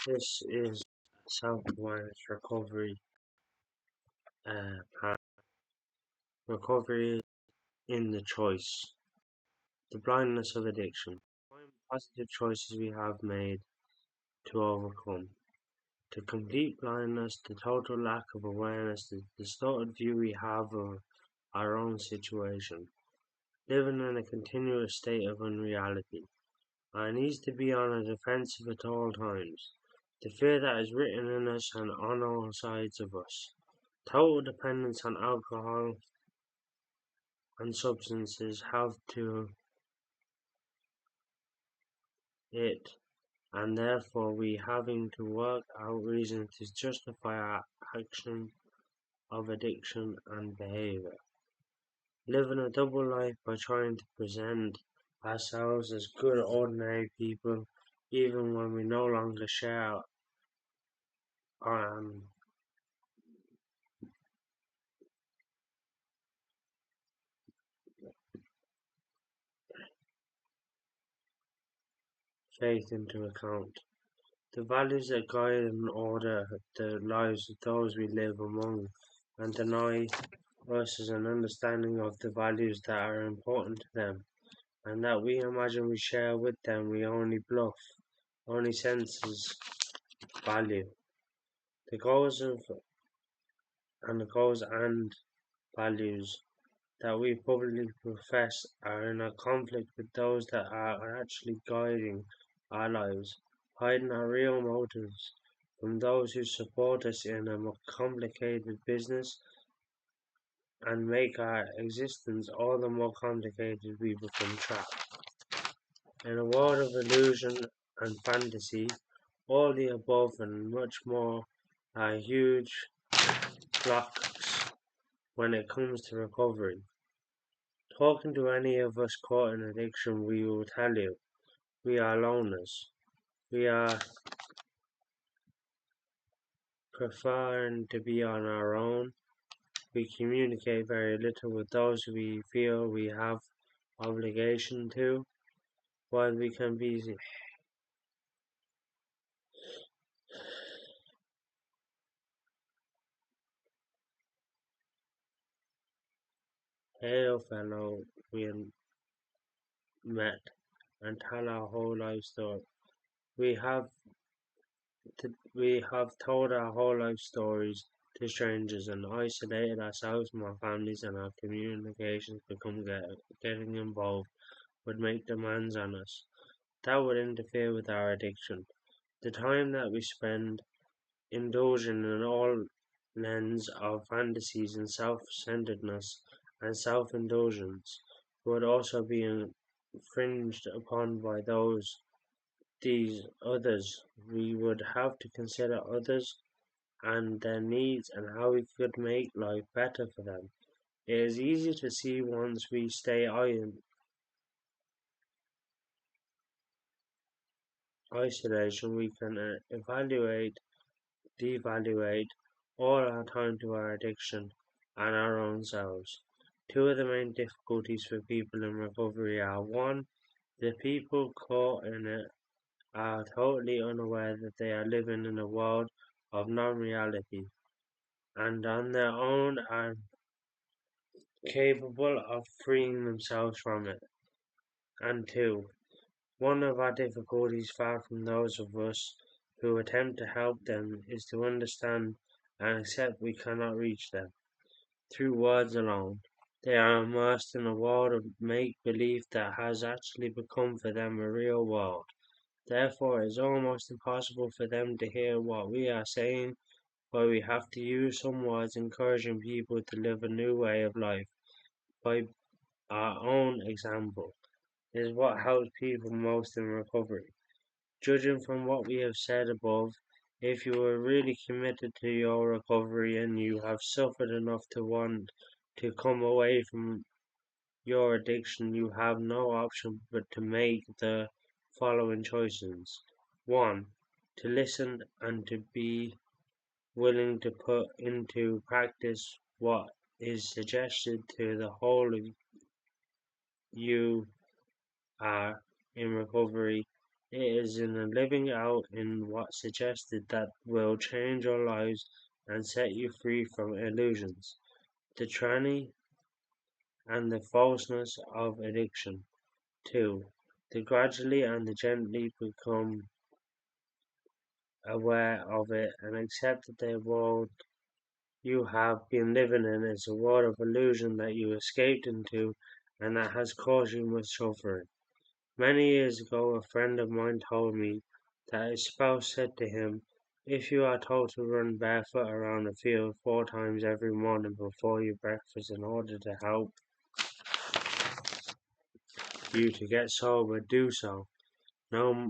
This is self-awareness recovery plan. Recovery in the choice. The blindness of addiction. Positive choices we have made to overcome. The complete blindness, the total lack of awareness, the distorted view we have of our own situation. Living in a continuous state of unreality. Our needs to be on a defensive at all times. The fear that is written in us and on all sides of us. Total dependence on alcohol and substances have to it, and therefore we having to work out reasons to justify our action of addiction and behavior. Living a double life by trying to present ourselves as good ordinary people even when we no longer share um, faith into account. The values that guide and order the lives of those we live among and deny versus an understanding of the values that are important to them and that we imagine we share with them, we only bluff, only senses value. The goals and values that we publicly profess are in a conflict with those that are actually guiding our lives, hiding our real motives from those who support us in a more complicated business and make our existence all the more complicated we become trapped. In a world of illusion and fantasy, all the above and much more are huge blocks when it comes to recovery. Talking to any of us caught in addiction, we will tell you, we are loners. We are preferring to be on our own. We communicate very little with those we feel we have obligation to, while we can be hail fellow we met and tell our whole life story. We have we have told our whole life stories to strangers and isolated ourselves from our families, and our communications become getting involved would make demands on us. That would interfere with our addiction. The time that we spend indulging in all lens of fantasies and self-centeredness and self-indulgence would also be infringed upon by these others. We would have to consider others and their needs and how we could make life better for them. It is easy to see once we stay in isolation, we can devaluate all our time to our addiction and our own selves. Two of the main difficulties for people in recovery are: one, the people caught in it are totally unaware that they are living in a world of non-reality and on their own are capable of freeing themselves from it. And two, one of our difficulties, far from those of us who attempt to help them, is to understand and accept we cannot reach them through words alone. They are immersed in a world of make-believe that has actually become for them a real world. Therefore, it is almost impossible for them to hear what we are saying, but we have to use some words encouraging people to live a new way of life by our own example. Is what helps people most in recovery. Judging from what we have said above, if you are really committed to your recovery and you have suffered enough to want to come away from your addiction, you have no option but to make the following choices. 1. To listen and to be willing to put into practice what is suggested to the whole of you are in recovery It is in the living out in what suggested that will change your lives and set you free from illusions, the tyranny and the falseness of addiction. 2. To gradually and gently become aware of it and accept that the world you have been living in is a world of illusion that you escaped into and that has caused you much suffering. Many years ago, a friend of mine told me that his spouse said to him, "If you are told to run barefoot around a field 4 times every morning before your breakfast in order to help you to get sober, do so. No,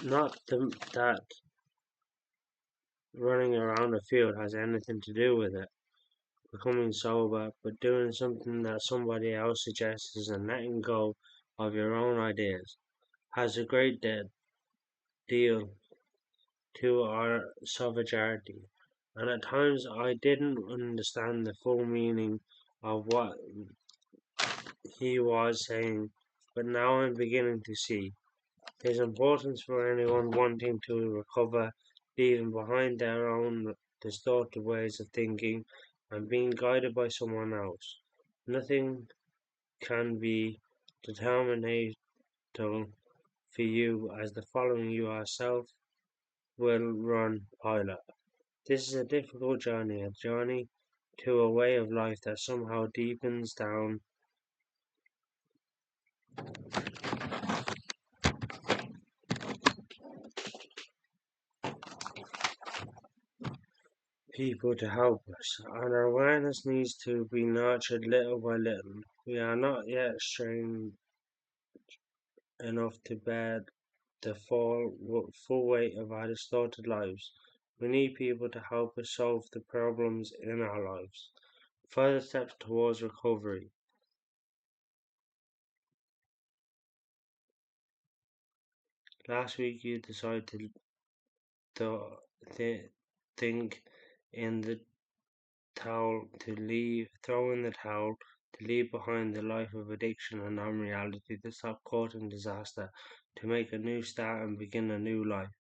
that running around a field has anything to do with it, becoming sober, but doing something that somebody else suggests and letting go of your own ideas has a great deal to our sovereignty, and at times I didn't understand the full meaning of what he was saying, but now I'm beginning to see his importance for anyone wanting to recover, leaving behind their own distorted ways of thinking and being guided by someone else. Nothing can be determinational for you as the following you yourself will run pilot. This is a difficult journey, a journey to a way of life that somehow deepens down people to help us, and our awareness needs to be nurtured little by little. We are not yet strong enough to bear the full weight of our distorted lives. We need people to help us solve the problems in our lives. Further steps towards recovery. Last week you decided to think in the throw in the towel, to leave behind the life of addiction and unreality, to stop courting disaster, to make a new start and begin a new life.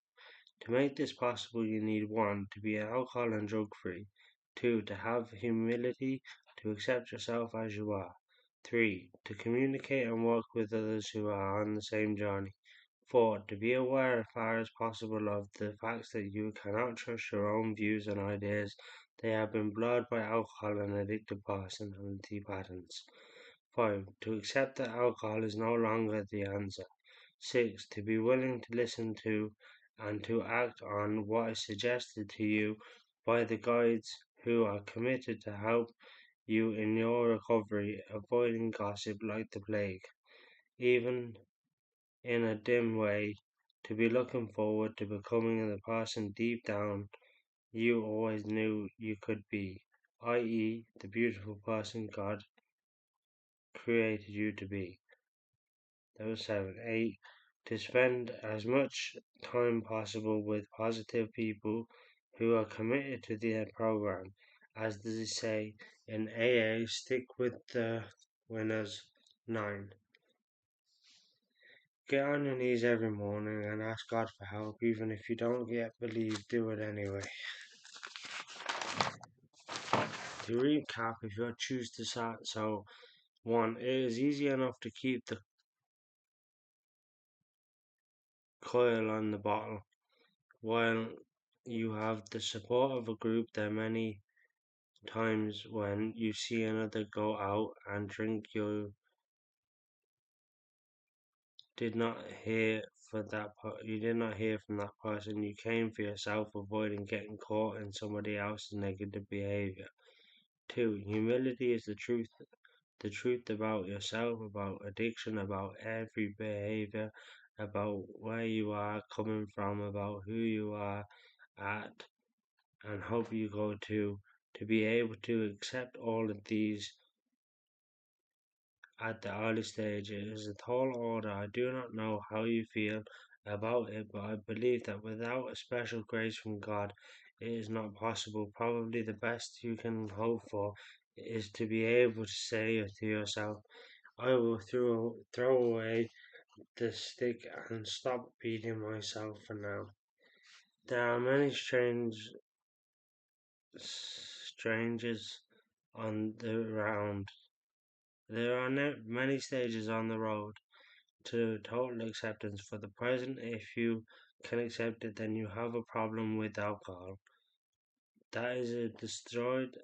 To make this possible, you need 1. To be alcohol and drug free, 2. To have humility, to accept yourself as you are, 3. To communicate and work with others who are on the same journey, 4. To be aware as far as possible of the facts that you cannot trust your own views and ideas. They have been blurred by alcohol and addictive personality patterns. 5. To accept that alcohol is no longer the answer. 6. To be willing to listen to and to act on what is suggested to you by the guides who are committed to help you in your recovery, avoiding gossip like the plague. Even in a dim way, to be looking forward to becoming the person deep down you always knew you could be, i.e., the beautiful person God created you to be. That was 7. 8. To spend as much time possible with positive people who are committed to the program. As they say in AA, stick with the winners. 9. Get on your knees every morning and ask God for help, even if you don't yet believe, do it anyway. To recap, if you choose to start, 1. It is easy enough to keep the coil on the bottle while you have the support of a group. There are many times when you see another go out and drink, you did not hear you did not hear from that person. You came for yourself, avoiding getting caught in somebody else's negative behavior. 2. Humility is the truth about yourself, about addiction, about every behavior, about where you are coming from, about who you are at, and hope you go to be able to accept all of these at the early stage. It is a tall order. I do not know how you feel about it, but I believe that without a special grace from God, it is not possible. Probably the best you can hope for is to be able to say to yourself, I will throw away the stick and stop beating myself for now. There are many strangers on the round. There are many stages on the road to total acceptance. For the present, if you can accept it, then you have a problem with alcohol. That is it destroyed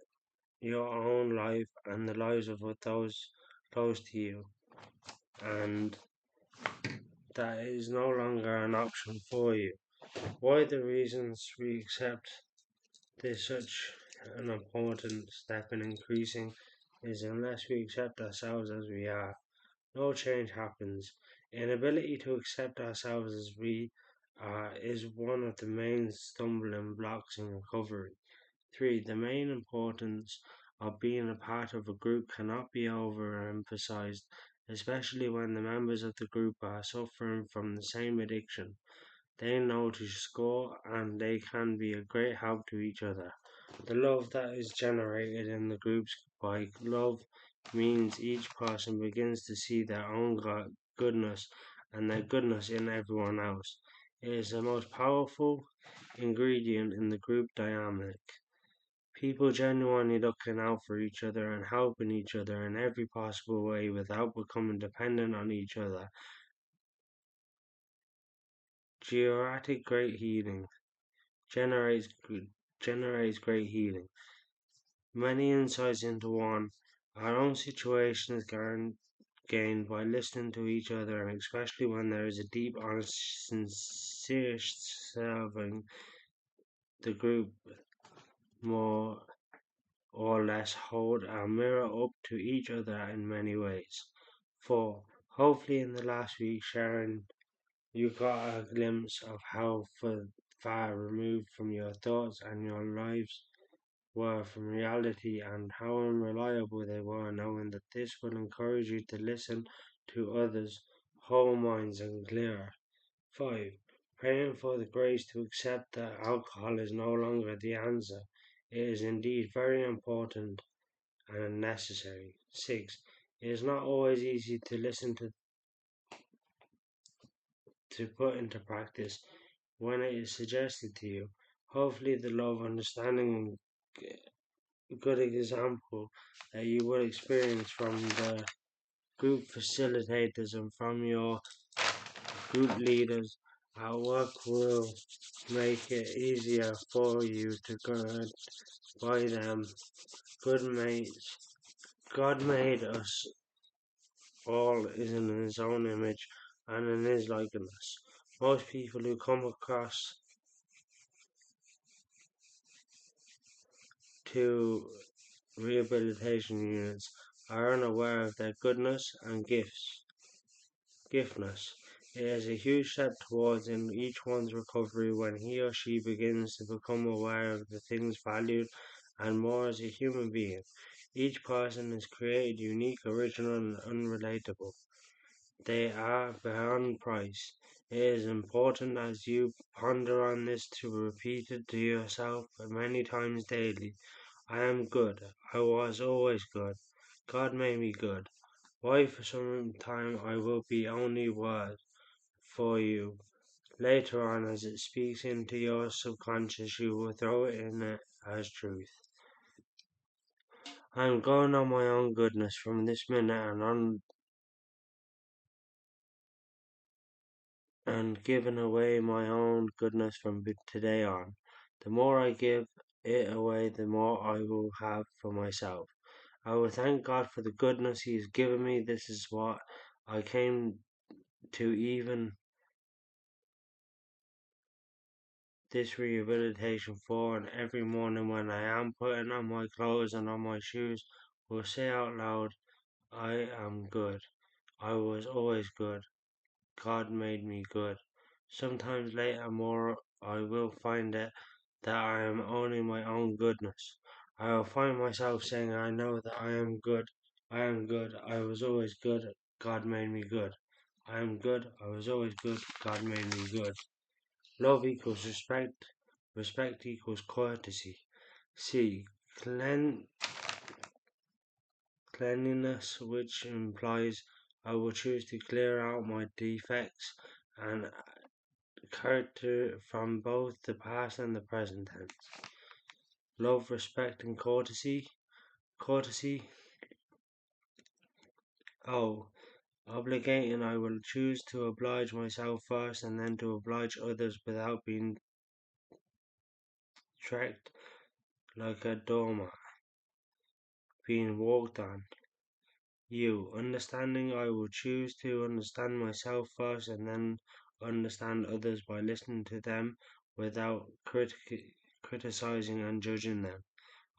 your own life and the lives of those close to you, and that is no longer an option for you. Why the reasons we accept this such an important step in increasing is unless we accept ourselves as we are, no change happens. Inability to accept ourselves as we are is one of the main stumbling blocks in recovery. 3. The main importance of being a part of a group cannot be overemphasized, especially when the members of the group are suffering from the same addiction. They know to score and they can be a great help to each other. The love that is generated in the groups by love means each person begins to see their own goodness and their goodness in everyone else. It is the most powerful ingredient in the group dynamic. People genuinely looking out for each other and helping each other in every possible way without becoming dependent on each other. Georatic great healing generates generates great healing. Many insights into one. Our own situation is gained by listening to each other, and especially when there is a deep, honest, sincere serving the group more or less hold our mirror up to each other in many ways. 4. Hopefully, in the last week, Sharon, you got a glimpse of how far removed from your thoughts and your lives were from reality and how unreliable they were, knowing that this will encourage you to listen to others' whole minds and clearer. 5. Praying for the grace to accept that alcohol is no longer the answer. It is indeed very important and necessary. 6. It is not always easy to listen to put into practice when it is suggested to you. Hopefully, the love, understanding, and good example that you will experience from the group facilitators and from your group leaders at work will make it easier for you to go by them. Good mates. God made us all in his own image and in his likeness. Most people who come across to rehabilitation units are unaware of their goodness and giftness. It is a huge step towards in each one's recovery when he or she begins to become aware of the things valued and more as a human being. Each person is created unique, original, and unrelatable. They are beyond price. It is important as you ponder on this to repeat it to yourself many times daily. I am good. I was always good. God made me good. Why for some time I will be only word for you. Later on, as it speaks into your subconscious, you will throw it in it as truth. I am going on my own goodness from this minute and on and giving away my own goodness from today on. The more I give it away, the more I will have for myself. I will thank God for the goodness He has given me. This is what I came to even this rehabilitation for, and every morning when I am putting on my clothes and on my shoes, will say out loud, I am good. I was always good. God made me good. Sometimes later more I will find it that I am owning my own goodness. I will find myself saying I know that I am good. I am good. I was always good. God made me good. I am good. I was always good. God made me good. Love equals respect. Respect equals courtesy. C. Cleanliness, which implies I will choose to clear out my defects and character from both the past and the present tense. Love, respect, and courtesy. Courtesy. Oh, obligating. I will choose to oblige myself first and then to oblige others without being treated like a doormat being walked on. You, understanding. I will choose to understand myself first and then understand others by listening to them without criticizing and judging them.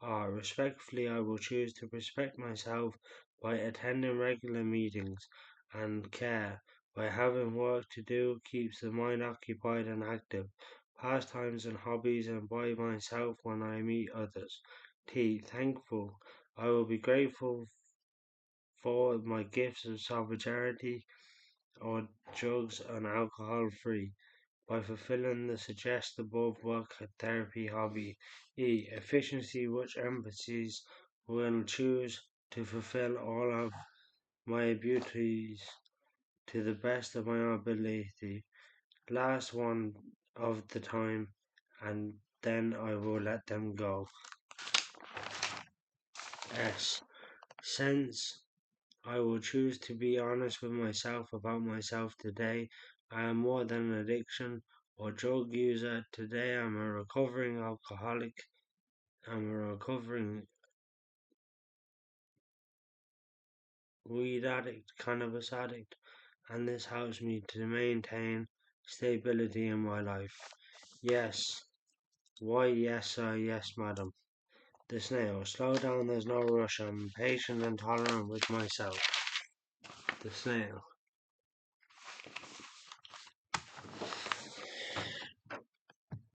Respectfully, I will choose to respect myself by attending regular meetings and care. By having work to do keeps the mind occupied and active. Pastimes and hobbies and by myself when I meet others. Thankful. I will be grateful for my gifts of solidarity or drugs and alcohol free by fulfilling the suggested above work therapy hobby. Efficiency, which emphases will choose to fulfill all of my duties to the best of my ability. Last one of the time, and then I will let them go. S. Sense. I will choose to be honest with myself about myself today. I am more than an addiction or drug user. Today I'm a recovering alcoholic. I'm a recovering weed addict, cannabis addict, and this helps me to maintain stability in my life. Yes. Why, yes, sir, yes, madam. The snail. Slow down, there's no rush. I'm patient and tolerant with myself. The snail.